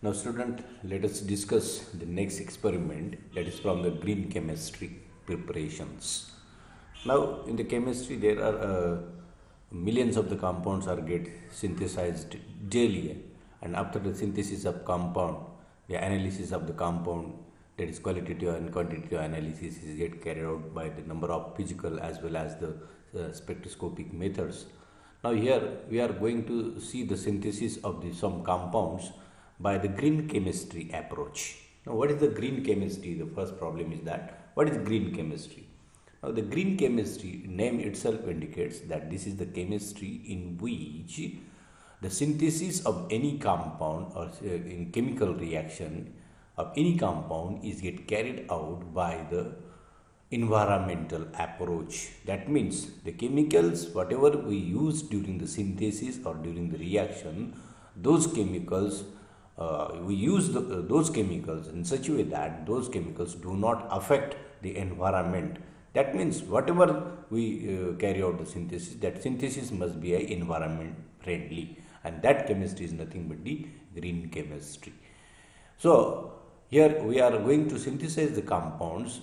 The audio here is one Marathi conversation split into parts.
Now student, let us discuss the next experiment, that is from the green chemistry preparations. Now in the chemistry there are millions of the compounds are get synthesized daily, and after the synthesis of compound, the analysis of the compound, that is qualitative and quantitative analysis, is get carried out by the number of physical as well as the spectroscopic methods. Now here we are going to see the synthesis of some compounds by the green chemistry approach. Now what is the green chemistry? The first problem is that what is green chemistry? Now the green chemistry name itself indicates that this is the chemistry in which the synthesis of any compound or in chemical reaction of any compound is get carried out by the environmental approach. That means the chemicals whatever we use during the synthesis or during the reaction, those chemicals we use those chemicals in such a way that those chemicals do not affect the environment. That means whatever we carry out the synthesis, that synthesis must be a environment friendly, and that chemistry is nothing but the green chemistry. So here we are going to synthesize the compounds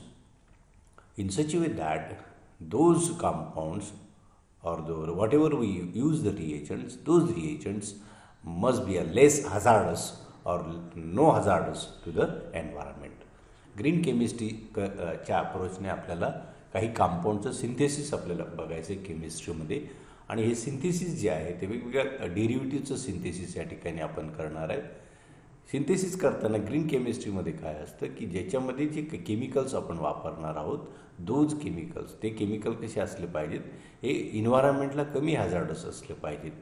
in such a way that those compounds or whatever we use the reagents, those reagents must be a less hazardous or no hazardous to the environment. Green केमिस्ट्रीच्या अप्रोचने आपल्याला काही कंपाऊंडचं सिंथेसिस आपल्याला बघायचं आहे केमिस्ट्रीमध्ये, आणि हे सिंथेसिस जे आहे ते वेगवेगळ्या डेरिव्हेटिव्हचं सिंथेसिस या ठिकाणी आपण करणार आहे. सिंथेसिस करताना ग्रीन केमिस्ट्रीमध्ये काय असतं की ज्याच्यामध्ये जे केमिकल्स आपण वापरणार आहोत, दोज केमिकल्स, ते केमिकल कसे असले पाहिजेत, हे इन्व्हायरमेंटला कमी हॅझार्डस असले पाहिजेत.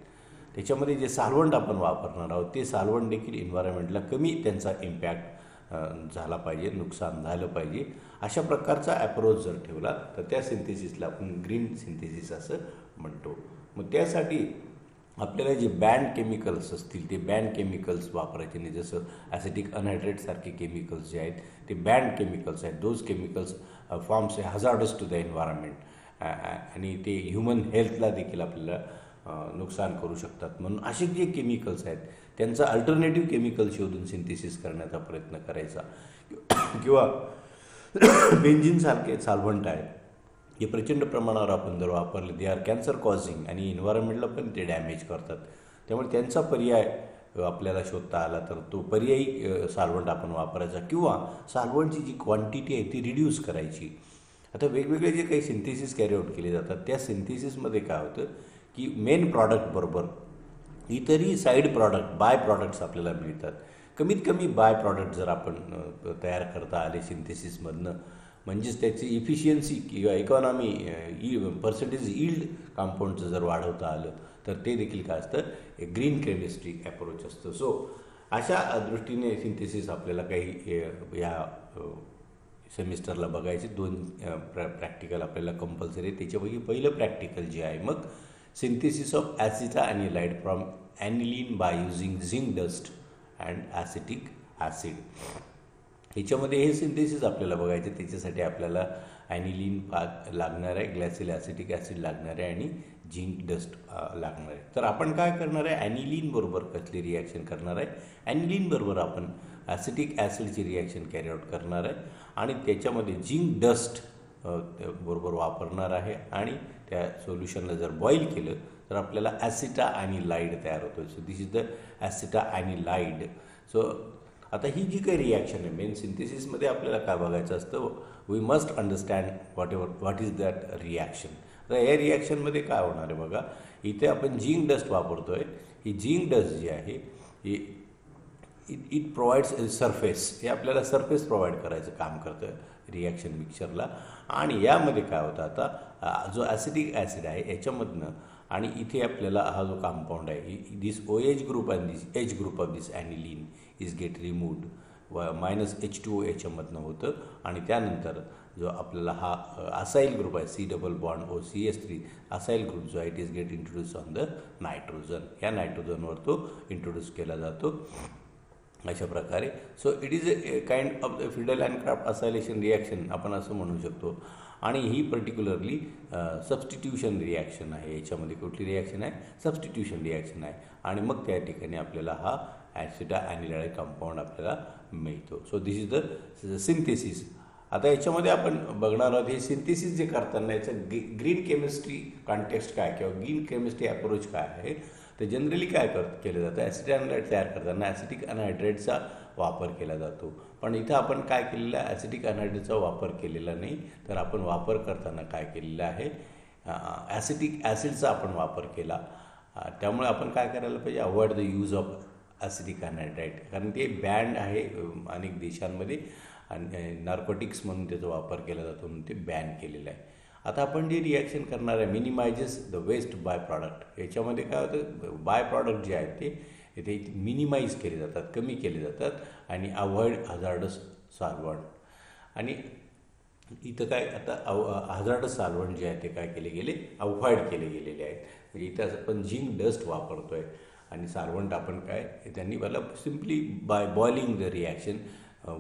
त्याच्यामध्ये जे सॉल्व्हंट आपण वापरणार आहोत ते सॉल्व्हंट देखील इन्व्हायरमेंटला कमी त्यांचा इम्पॅक्ट झाला पाहिजे, नुकसान झालं पाहिजे. अशा प्रकारचा अप्रोच जर ठेवला तर त्या सिंथेसिसला आपण ग्रीन सिंथेसिस असं म्हणतो. मग त्यासाठी आपल्याला जे बॅन्ड केमिकल्स असतील ते बॅन्ड केमिकल्स वापरायचे नाही. जसं ॲसिटिक अनहायड्रेटसारखे केमिकल्स जे आहेत ते बॅन्ड केमिकल्स आहेत. Those chemicals forms a hazardous to the environment आणि ते ह्युमन हेल्थला देखील आपल्याला नुकसान करू शकतात. म्हणून असे जे केमिकल्स आहेत त्यांचा अल्टरनेटिव्ह केमिकल शोधून सिंथेसिस करण्याचा प्रयत्न करायचा. किंवा बेन्झिनसारखे सॉल्व्हंट आहेत, हे प्रचंड प्रमाणावर आपण जर वापरले, दे आर कॅन्सर कॉझिंग आणि इन्व्हायरमेंटला पण ते डॅमेज करतात. त्यामुळे त्यांचा पर्याय आपल्याला शोधता आला तर तो पर्यायी सॉल्व्हंट आपण वापरायचा, किंवा सॉल्व्हंटची जी क्वांटिटी आहे ती रिड्यूस करायची. आता वेगवेगळे जे काही सिंथेसिस कॅरी आउट केले जातात त्या सिंथेसिसमध्ये काय होतं की मेन प्रॉडक्टबरोबर इतरही साईड प्रॉडक्ट, बाय प्रॉडक्ट्स आपल्याला मिळतात. कमीत कमी बाय प्रॉडक्ट जर आपण तयार करता आले सिंथेसिसमधनं, म्हणजेच त्याची इफिशियन्सी किंवा इकॉनॉमी पर्सेंटेज यील्ड कंपाऊंडचं जर वाढवता आलं तर ते देखील काय असतं, ग्रीन केमिस्ट्री अप्रोच असतं. सो अशा दृष्टीने सिंथेसिस आपल्याला काही या सेमिस्टरला बघायचे. 2 प्रॅक्टिकल आपल्याला कंपल्सरी आहे. त्याच्यापैकी पहिलं प्रॅक्टिकल जे आहे मग synthesis of acetanilide from aniline by using zinc dust and acetic acid. ह्याच्यामध्ये हे सिंथेसिस आपल्याला बघायचे. त्याच्यासाठी आपल्याला ॲनिलीन लागणार आहे, ग्लायसिल ॲसिटिक ॲसिड लागणार आहे आणि झिंक डस्ट लागणार आहे. तर आपण काय करणार आहे, ॲनिलीनबरोबर कसली रिॲक्शन करणार आहे, ॲनिलीनबरोबर आपण ॲसिटिक ॲसिडची रिॲक्शन कॅरी आउट करणार आहे आणि त्याच्यामध्ये झिंक डस्ट बरोबर वापरणार आहे. आणि त्या सोल्युशनला जर बॉईल केलं तर आपल्याला ॲसिटाएनिलाइड तयार होतो. So this is the acetanilide. So आता ही जी काही रिॲक्शन आहे मेन सिंथेसिसमध्ये आपल्याला काय बघायचं असतं, we must understand what is that reaction. तर या रिॲक्शनमध्ये काय होणार आहे बघा, इथे आपण झिंक डस्ट वापरतो आहे. ही झिंक डस्ट जी आहे ही इट प्रोव्हाइड्स ए सरफेस, हे आपल्याला सरफेस प्रोव्हाइड करायचं काम करतं रिॲक्शन मिक्सरला. आणि यामध्ये काय होतं, आता जो ॲसिटिक ॲसिड आहे याच्यामधनं आणि इथे आपल्याला हा जो कंपाऊंड आहे this OH group and this H group of this aniline is get removed, -H2O याच्यामधनं होतं. आणि त्यानंतर जो आपल्याला हा असाईल ग्रुप आहे C double bond OCH3 acyl group जो आहे it is get introduce on the nitrogen. या नायट्रोजनवर तो इंट्रोड्यूस केला जातो अशा प्रकारे. So it is a kind of the Friedel and craft acylation reaction आपण असं म्हणू शकतो. आणि ही पर्टिक्युलरली सबस्टिट्यूशन रिॲक्शन आहे. याच्यामध्ये कुठली रिॲक्शन आहे, सबस्टिट्यूशन रिॲक्शन आहे. आणि मग त्या ठिकाणी आपल्याला हा ॲसिटा ॲनिलाइड कंपाऊंड आपल्याला मिळतो. So this is the synthesis. आता याच्यामध्ये आपण बघणार आहोत हे सिंथेसिस जे करताना याचं ग्रीन केमिस्ट्री कॉन्टेक्स्ट काय किंवा ग्रीन केमिस्ट्री अप्रोच काय आहे. तर जनरली काय केलं जातं, ॲसिटिक अॅनहायड्राइड तयार करताना ॲसिटिक अॅनहायड्राइडचा वापर केला जातो. पण इथं आपण काय केलेलं आहे, ॲसिटिक अॅनहायड्राइडचा वापर केलेला नाही, तर आपण वापर करताना काय केलेलं आहे, ॲसिटिक ॲसिडचा आपण वापर केला. त्यामुळे आपण काय करायला पाहिजे, avoid the use of acetic anhydride, कारण ते बॅन्ड आहे अनेक देशांमध्ये आणि नार्कोटिक्स म्हणून त्याचा वापर केला जातो म्हणून ते बॅन केलेलं आहे. आता आपण जे रिॲक्शन करणार आहे, मिनिमायझेस द वेस्ट बाय प्रॉडक्ट. याच्यामध्ये काय होतं, बाय प्रॉडक्ट जे आहेत ते मिनिमाइज केले जातात, कमी केले जातात आणि अवॉइड हजार्डस सॉल्व्हंट. आणि इथं काय आता हजार्डस सॉल्व्हंट जे आहे ते काय केले गेले, अवॉइड केले गेलेले आहेत. म्हणजे इथं आपण झिंक डस्ट वापरतो आहे आणि सॉल्व्हंट आपण काय त्यांनी मला simply by boiling the reaction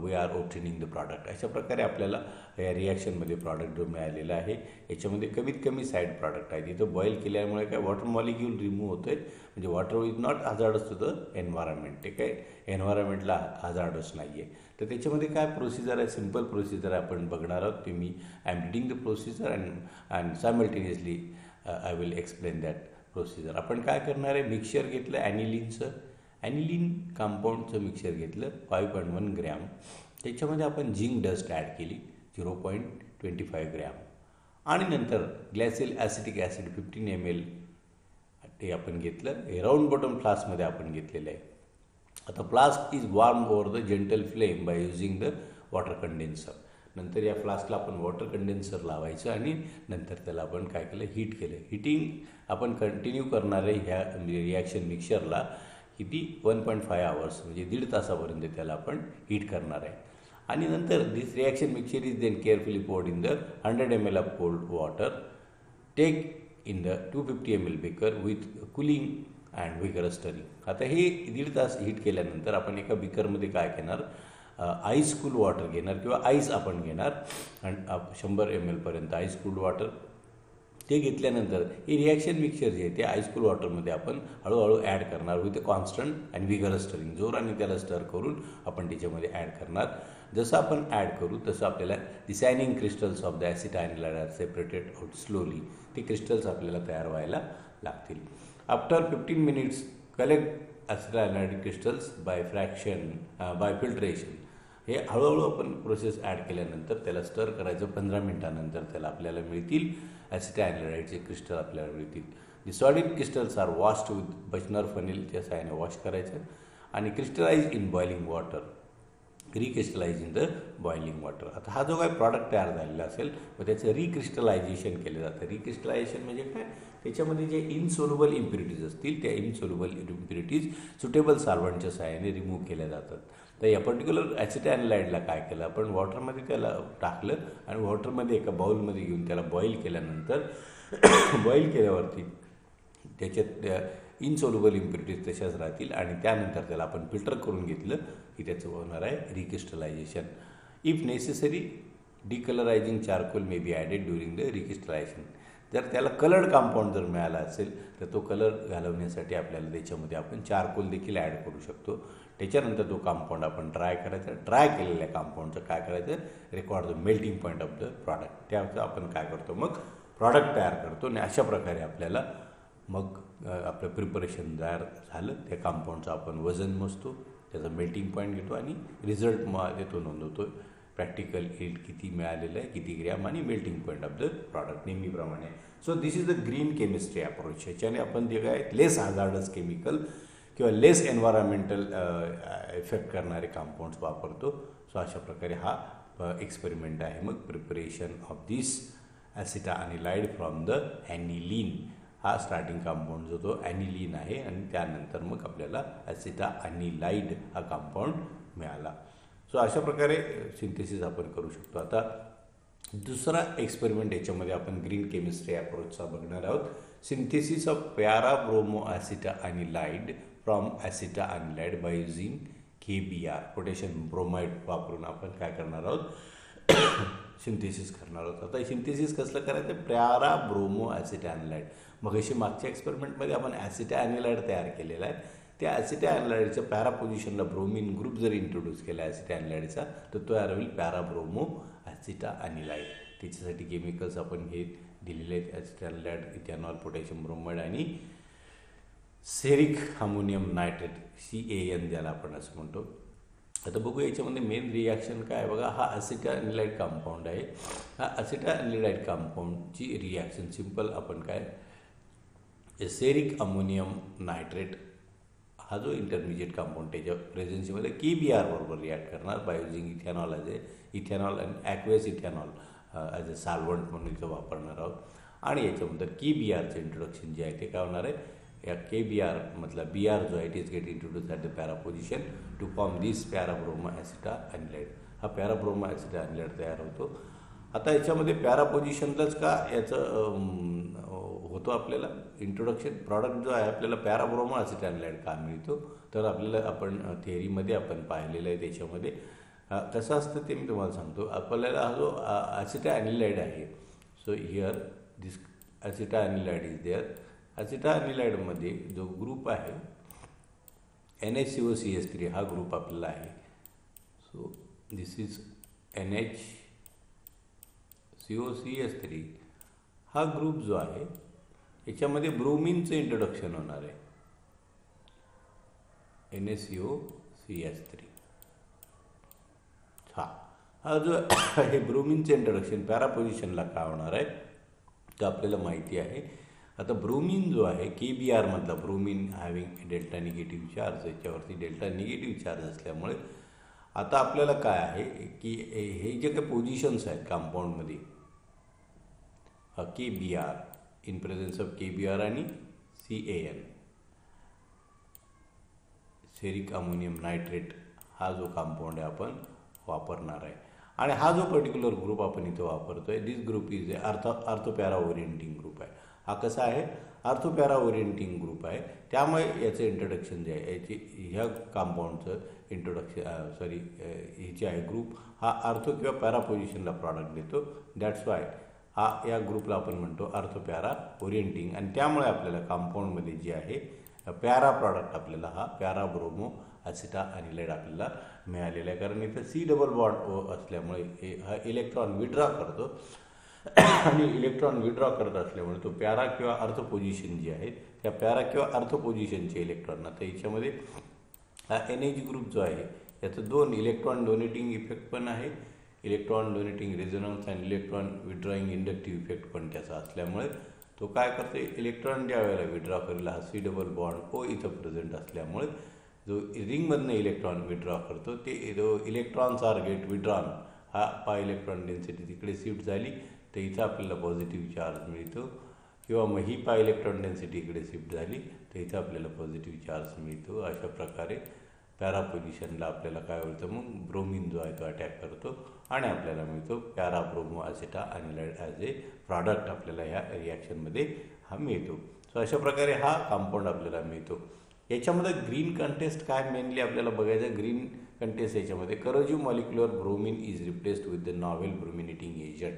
we are obtaining the product. अशा प्रकारे आपल्याला या रिॲक्शनमध्ये प्रॉडक्ट जो मिळालेला आहे याच्यामध्ये कमीत कमी साईड प्रॉडक्ट आहेत. इथं बॉईल केल्यामुळे काय वॉटर मॉलिक्यूल रिमूव्ह होतं आहे, म्हणजे water is not hazardous to the environment, ते काय एन्व्हायरमेंटला हजार्डस नाही आहे. तर त्याच्यामध्ये काय प्रोसिजर आहे, सिम्पल प्रोसिजर आपण बघणार आहोत. ते मी I am reading the procedure and simultaneously I will explain that procedure. आपण काय करणार आहे, मिक्सचर घेतलं ॲनिलीनचं, ॲनिलीन कंपाऊंडचं मिक्सचर घेतलं 5.1 ग्रॅम. त्याच्यामध्ये आपण झिंक डस्ट ॲड केली 0.25 ग्रॅम आणि नंतर ग्लॅसिल ॲसिटिक ॲसिड 15 ml ते आपण घेतलं. हे राऊंड बॉटम फ्लास्कमध्ये आपण घेतलेलं आहे. आता flask is warm over the gentle flame by using the water condenser. नंतर या फ्लास्कला आपण वॉटर कंडेन्सर लावायचं आणि नंतर त्याला आपण काय केलं, हीट केलं. हीटिंग आपण कंटिन्यू करणार आहे ह्या रिॲक्शन मिक्सचरला किती 1.5 hours म्हणजे 1.5 तासापर्यंत त्याला आपण हीट करणार आहे. आणि नंतर this reaction mixture is then carefully poured in the 100 ml of cold water. Take in the 250 ml beaker with cooling and vigorous stirring. आता हे 1.5 तास हीट केल्यानंतर आपण एका बिकरमध्ये काय घेणार, आईस कूल वॉटर घेणार किंवा आईस आपण घेणार आणि 100 ml पर्यंत आईस कूल्ड वॉटर. ते घेतल्यानंतर हे रिॲक्शन मिक्सचर जे आहे ते आईसकूल वॉटरमध्ये आपण हळूहळू ॲड करणार with constant and vigorous stirring. जोराने त्याला स्टर करून आपण त्याच्यामध्ये ॲड करणार. जसं आपण ॲड करू तसं आपल्याला the shining crystals of the acetanilide are separated out slowly. ते क्रिस्टल्स आपल्याला तयार व्हायला लागतील. After 15 minutes collect acetanilide crystals by by filtration. हे हळूहळू आपण प्रोसेस ॲड केल्यानंतर त्याला स्टर करायचं. 15 मिनिटानंतर त्याला आपल्याला मिळतील ॲसिड अॅनिलाइडचे क्रिस्टल आपल्याला मिळतील. The solid crystals are washed with burner फनेलच्या साहाय्याने वॉश करायचं आणि crystallize in boiling water, recrystallize in the boiling water. आता हा जो काही प्रॉडक्ट तयार झालेला असेल मग त्याचं रिक्रिस्टलायझेशन केलं जातं. रिक्रिस्टलायझेशन म्हणजे काय, त्याच्यामध्ये जे इनसोल्युबल इम्प्युरिटीज असतील त्या इनसोल्युबल इम्प्युरिटीज सुटेबल सॉल्व्हंटच्या साहाय्याने रिमूव्ह केल्या जातात. तर या पर्टिक्युलर ॲसिड अॅनिलाइडला काय केलं आपण, वॉटरमध्ये त्याला टाकलं आणि वॉटरमध्ये एका बाउलमध्ये घेऊन त्याला बॉईल केल्यानंतर बॉईल केल्यावरती त्याच्यात इनसोल्युबल इम्प्युरिटीज तशाच राहतील आणि त्यानंतर त्याला आपण फिल्टर करून घेतलं की त्याचं होणार आहे recrystallization. If necessary decolorizing charcoal may be added during the recrystallization. जर त्याला कलर्ड कंपाऊंड जर मिळाला असेल तर तो कलर घालवण्यासाठी आपल्याला त्याच्यामध्ये आपण चारकोल देखील ॲड करू शकतो. त्याच्यानंतर तो कंपाऊंड आपण ड्राय करायचा. ड्राय केलेल्या कंपाऊंडचं काय करायचं, record the melting point of the product. त्याचं आपण काय करतो मग प्रॉडक्ट तयार करतो आणि अशा प्रकारे आपल्याला मग आपलं प्रिपरेशन तयार झालं. त्या कंपाऊंडचं आपण वजन मोजतो, त्याचा मेल्टिंग पॉईंट घेतो आणि रिझल्ट देतो, नोंदवतो. प्रॅक्टिकल यील्ड किती मिळालेलं आहे, किती ग्रॅम आणि melting point of the product नेहमीप्रमाणे. So this is the green chemistry approach. ह्याच्याने आपण जे काय लेस हजार्डस केमिकल किंवा लेस एन्व्हायरमेंटल इफेक्ट करणारे कंपाऊंड्स वापरतो. सो अशा प्रकारे हा एक्सपेरिमेंट आहे. मग preparation of this acetanilide from the aniline. हा स्टार्टिंग कंपाऊंड जो तो ॲनिलीन आहे आणि त्यानंतर मग आपल्याला ॲसिटा अॅनिलाइड हा कंपाऊंड मिळाला. सो अशा प्रकारे सिंथेसिस आपण करू शकतो. आता दुसरा एक्सपेरिमेंट याच्यामध्ये आपण ग्रीन केमिस्ट्री अप्रोचचा बघणार आहोत. Synthesis of para bromo acetanilide from acetanilide by using KBr potassium bromide वापरून आपण काय करणार आहोत, सिंथेसिस करणार आहोत. आता सिंथेसिस कसलं करायचं, पॅरा ब्रोमो ॲसिटा अॅनिलाइड. मग अशी मागच्या एक्सपेरिमेंटमध्ये आपण ॲसिटा अॅनिलाइड तयार केलेला आहे. त्या ॲसिटा ॲनिलाइडच्या पॅरा पोझिशनला ब्रोमिन ग्रुप जर इंट्रोड्यूस केला ॲसिटा ॲनिलाइडचा तर तो तयार होईल पॅराब्रोमो ॲसिटा ॲनिलाइड. त्याच्यासाठी केमिकल्स आपण हे दिलेले आहेत, ॲसिटा ॲनिलाइड, इथेनॉल, पोटॅशियम ब्रोमाइड आणि सेरिक अमोनियम नायट्रेट, CAN ज्याला आपण असं म्हणतो. आता बघू याच्यामध्ये मेन रिॲक्शन काय आहे बघा. हा ॲसिटा ॲनिलाइड कंपाऊंड आहे. हा ॲसिटा ॲनिलाइड कंपाऊंडची रिॲक्शन सिंपल आपण काय सेरिक अमोनियम नायट्रेट हा जो इंटरमिजिएट कंपाऊंड त्याच्या प्रेझेन्सीमध्ये KBr बरोबर रिॲक्ट करणार बाय युजिंग इथेनॉल इथेनॉल आणि aqueous ethanol as a solvent म्हणून इथं वापरणार आहोत. आणि याच्यानंतर KBrचं इंट्रोडक्शन जे आहे ते काय होणार आहे. या KBr मतलब Br जो आहे it is get introduce at the para position to form this para bromo acetanilide. हा पॅराब्रोमो ॲसिटा ॲनिलाइड तयार होतो. आता याच्यामध्ये पॅरा पोझिशनलाच का याचं होतो आपल्याला इंट्रोडक्शन. प्रॉडक्ट जो आहे आपल्याला पॅराब्रोमो ॲसिटा ॲनिलाइड का मिळतो तर आपल्याला आपण थेअरीमध्ये आपण पाहिलेलं आहे. त्याच्यामध्ये कसं असतं ते मी तुम्हाला सांगतो. आपल्याला हा जो ॲसिटा ॲनिलाइड आहे, so here this acetanilide is there. ॲसिटा ॲनिलाइडमध्ये जो ग्रुप आहे NHCOCH3 हा ग्रुप आपल्याला आहे. सो दिस इज NHCOCH3 हा ग्रुप जो आहे याच्यामध्ये ब्रोमिनचं इंट्रोडक्शन होणार आहे. NHCOCH3 हा जो हे ब्रोमिनचं इंट्रोडक्शन पॅरा पोझिशनला का होणार आहे तर आपल्याला माहिती आहे. आता ब्रोमिन जो आहे KBr मधला bromine having delta negative charge, याच्यावरती डेल्टा निगेटिव्ह चार्ज असल्यामुळे आता आपल्याला काय आहे की हे जे काही पोझिशन्स आहेत कंपाऊंडमध्ये KBr in presence of KBr आणि CAN सेरिक अमोनियम नायट्रेट हा जो कंपाऊंड आहे आपण वापरणार आहे. आणि हा जो पर्टिक्युलर ग्रुप आपण इथं वापरतोय this group is a ortho para orienting group आहे. हा कसा आहे आर्थोपॅरा ओरिएंटिंग ग्रुप आहे. त्यामुळे याचं इंट्रोडक्शन जे आहे याची ह्या कंपाऊंडचं इंट्रोडक्शन हे जे आहे ग्रुप हा आर्थो किंवा पॅरा पोझिशनला प्रॉडक्ट देतो. दॅट्स वाय हा या ग्रुपला आपण म्हणतो आर्थोपॅरा ओरिएंटिंग. आणि त्यामुळे आपल्याला कंपाऊंडमध्ये जे आहे पॅरा प्रॉडक्ट आपल्याला हा पॅराब्रोमो ॲसिटा ॲनिलाइड आपल्याला मिळालेला आहे. कारण इथं C डबल बॉन्ड असल्यामुळे हे हा इलेक्ट्रॉन विड्रॉ करतो आणि इलेक्ट्रॉन विड्रॉ करत असल्यामुळे तो पॅरा किंवा अर्थ पोझिशन जी आहे त्या पॅरा किंवा अर्थ पोझिशनचे इलेक्ट्रॉन आता याच्यामध्ये हा NH ग्रुप जो आहे याचं 2 इलेक्ट्रॉन डोनेटिंग इफेक्ट पण आहे. इलेक्ट्रॉन डोनेटिंग रेझोनन्स आणि इलेक्ट्रॉन विड्रॉईंग इंडक्टिव्ह इफेक्ट पण त्याचा असल्यामुळे तो काय करतो इलेक्ट्रॉन ज्या वेळेला विड्रॉ करेल हा C डबल बॉन्ड O इथं प्रेझेंट असल्यामुळे जो रिंगमधनं इलेक्ट्रॉन विड्रॉ करतो ते जो इलेक्ट्रॉन्स आर गेट विड्रॉन हा इलेक्ट्रॉन डेन्सिटी तिकडे शिफ्ट झाली तर इथं आपल्याला पॉझिटिव्ह चार्ज मिळतो. किंवा मग ही इलेक्ट्रॉन डेन्सिटी इकडे शिफ्ट झाली तर इथं आपल्याला पॉझिटिव्ह चार्ज मिळतो. अशा प्रकारे पॅरा पोझिशनला आपल्याला काय होतं मग ब्रोमिन जो आहे तो अटॅक करतो आणि आपल्याला मिळतो पॅराब्रोमो ॲसिटा ॲनिलाइड ॲज ए प्रॉडक्ट आपल्याला ह्या रिॲक्शनमध्ये हा मिळतो. सो अशा प्रकारे हा कंपाऊंड आपल्याला मिळतो. याच्यामध्ये ग्रीन कंटेस्ट काय मेनली आपल्याला बघायचं. ग्रीन कंटेस्ट याच्यामध्ये corrosive molecular bromine is replaced with the novel brominating agent.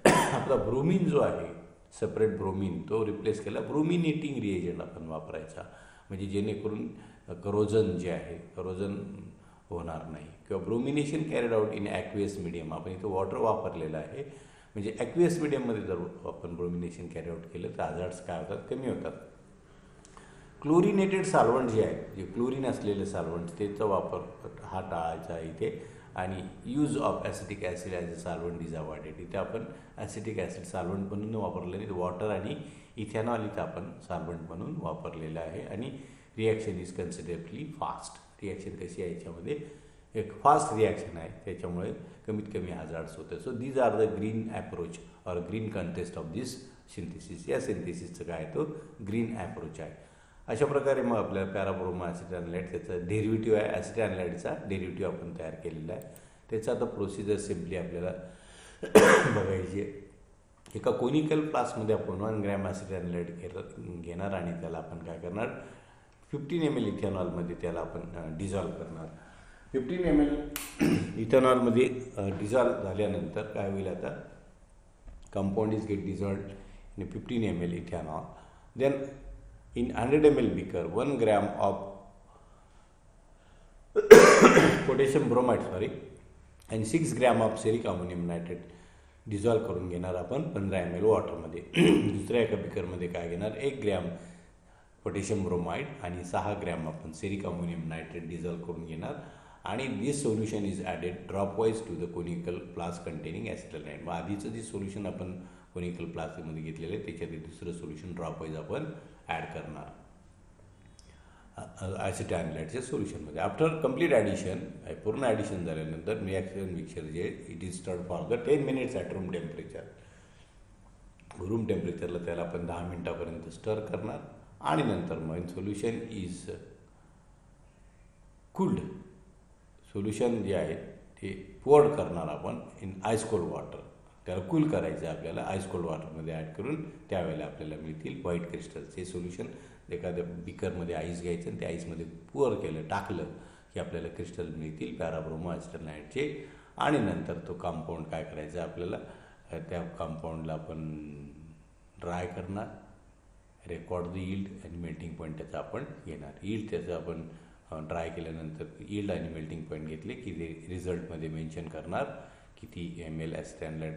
आपला ब्रोमिन जो आहे सेपरेट ब्रोमिन तो रिप्लेस केला ब्रोमिनेटिंग रिएजंट आपण वापरायचा म्हणजे जेणेकरून करोजन जे आहे करोजन होणार नाही. किंवा bromination carried out in aqueous medium आपण इथं वॉटर वापरलेलं आहे म्हणजे ॲक्वियस मिडियममध्ये जर आपण ब्रोमिनेशन कॅरी आउट केलं तर हॅझार्ड्स काय होतात कमी होतात. क्लोरिनेटेड सॉल्व्हंट जे आहे जे क्लोरीन असलेले सॉल्व्हंट त्याचा वापर हा टाळायचा इथे आणि use of acetic acid as a solvent is avoided. इथे आपण ॲसिटिक ॲसिड सॉल्व्हंट म्हणून वापरलं नाही वॉटर आणि इथेनॉल इथं आपण सॉल्व्हंट म्हणून वापरलेलं आहे. आणि reaction is considerably fast. Reaction कशी आहे याच्यामध्ये एक फास्ट रिॲक्शन आहे त्याच्यामुळे कमीत कमी हॅझार्ड्स होतं. So these are the green approach or green contest of this synthesis. या सिंथेसिसचं काय तो ग्रीन ॲप्रोच आहे. अशा प्रकारे मग आपल्याला पॅराब्रोमो ॲसिड ॲनिलाइड त्याचा डेरिव्हेटिव्ह आहे ॲसिड ॲनिलाइडचा डेरिव्हेटिव्ह आपण तयार केलेला आहे. त्याचा आता प्रोसिजर सिम्पली आपल्याला बघायची आहे. एका कोनिकल फ्लास्कमध्ये आपण 1 ग्रॅम ॲसिड ॲनिलाइड घेणार आणि त्याला आपण काय करणार 15 ml इथेनॉलमध्ये त्याला आपण डिझॉल्व करणार. 15 ml इथेनॉलमध्ये डिझॉल्व झाल्यानंतर काय होईल आता compound is get dissolved in 15 ml ethanol. Then In 100 ml beaker, 1 gram of potassium bromide and 6 gram of ceric ammonium nitrate dissolve करून घेणार आपण 15 ml वॉटरमध्ये. दुसऱ्या एका बिकरमध्ये काय घेणार, 1 ग्रॅम पोटॅशियम ब्रोमाइड आणि 6 ग्रॅम आपण सेरिक अमोनियम नायट्रेट डिझॉल्व करून घेणार आणि this solution is added dropwise to the conical flask containing acetyl. मग आधीचं जे सोल्युशन आपण कोनिकल फ्लास्कमध्ये घेतलेलं आहे त्याच्यात दुसरं सोल्युशन ड्रॉपवाईज आपण ॲड करणार ॲसिटाइलच्या सोल्युशनमध्ये. आफ्टर कम्प्लीट ॲडिशन, पूर्ण ॲडिशन झाल्यानंतर रिॲक्शन मिक्सचर जे it is stirred for the 10 minutes at room temperature. Room टेम्परेचरला त्याला आपण 10 मिनिटापर्यंत स्टर करणार आणि नंतर मग सोल्युशन इज कूल्ड. सोल्युशन जे आहे ते पोर्ड करणार आपण इन आईस कोल्ड वॉटर. त्याला कूल करायचं आहे आपल्याला आईस कोल्ड वॉटरमध्ये ॲड करून. त्यावेळेला आपल्याला मिळतील व्हाईट क्रिस्टल्स. हे सोल्युशन एखाद्या बिकरमध्ये आईस घ्यायचं आणि त्या आईसमध्ये पोअर केलं, टाकलं की आपल्याला क्रिस्टल मिळतील पॅराब्रोमो ॲसिटाइलचे. आणि नंतर तो कंपाऊंड काय करायचं आपल्याला, त्या कंपाऊंडला आपण ड्राय करणार, रेकॉर्ड द यील्ड आणि मेल्टिंग पॉईंट त्याचा आपण घेणार. यील्ड त्याचं आपण ड्राय केल्यानंतर यील्ड आणि मेल्टिंग पॉईंट घेतले की ते रिझल्टमध्ये मेन्शन करणार किती ml ॲसिटाइल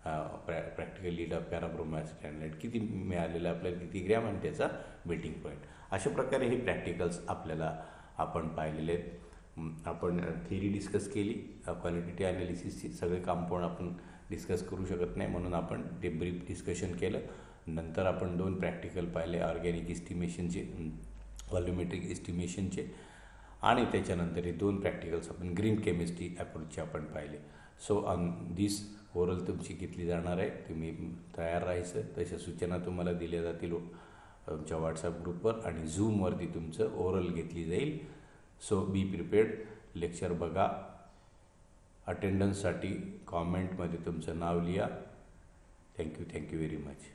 प्रॅक्टिकल यील्ड ऑफ पॅराब्रोमो ॲसिटाइल किती मिळालेलं आपल्याला, किती ग्रॅम आणि त्याचा मेल्टिंग पॉईंट. अशा प्रकारे हे प्रॅक्टिकल्स आपल्याला आपण पाहिलेले आहेत. आपण थिअरी डिस्कस केली, क्वालिटी ॲनालिसिसची सगळे कंपाऊंड आपण डिस्कस करू शकत नाही म्हणून आपण ते ब्रीफ डिस्कशन केलं. नंतर आपण 2 प्रॅक्टिकल पाहिले, ऑर्गॅनिक इस्टिमेशनचे, व्हॉल्युमेट्रिक इस्टिमेशनचे आणि त्याच्यानंतर हे 2 प्रॅक्टिकल्स आपण ग्रीन केमिस्ट्री अप्रोचचे आपण पाहिले. सो ऑन दिस ओरल तुमची घेतली जाणार आहे. तुम्ही तयार राहायचं. तशा सूचना तुम्हाला दिल्या जातील तुमच्या व्हॉट्सअप ग्रुपवर आणि झूमवरती तुमचं ओरल घेतली जाईल. सो बी प्रिपेअर्ड. लेक्चर बघा. अटेंडन्ससाठी कॉमेंटमध्ये तुमचं नाव लिहा. Thank you very much.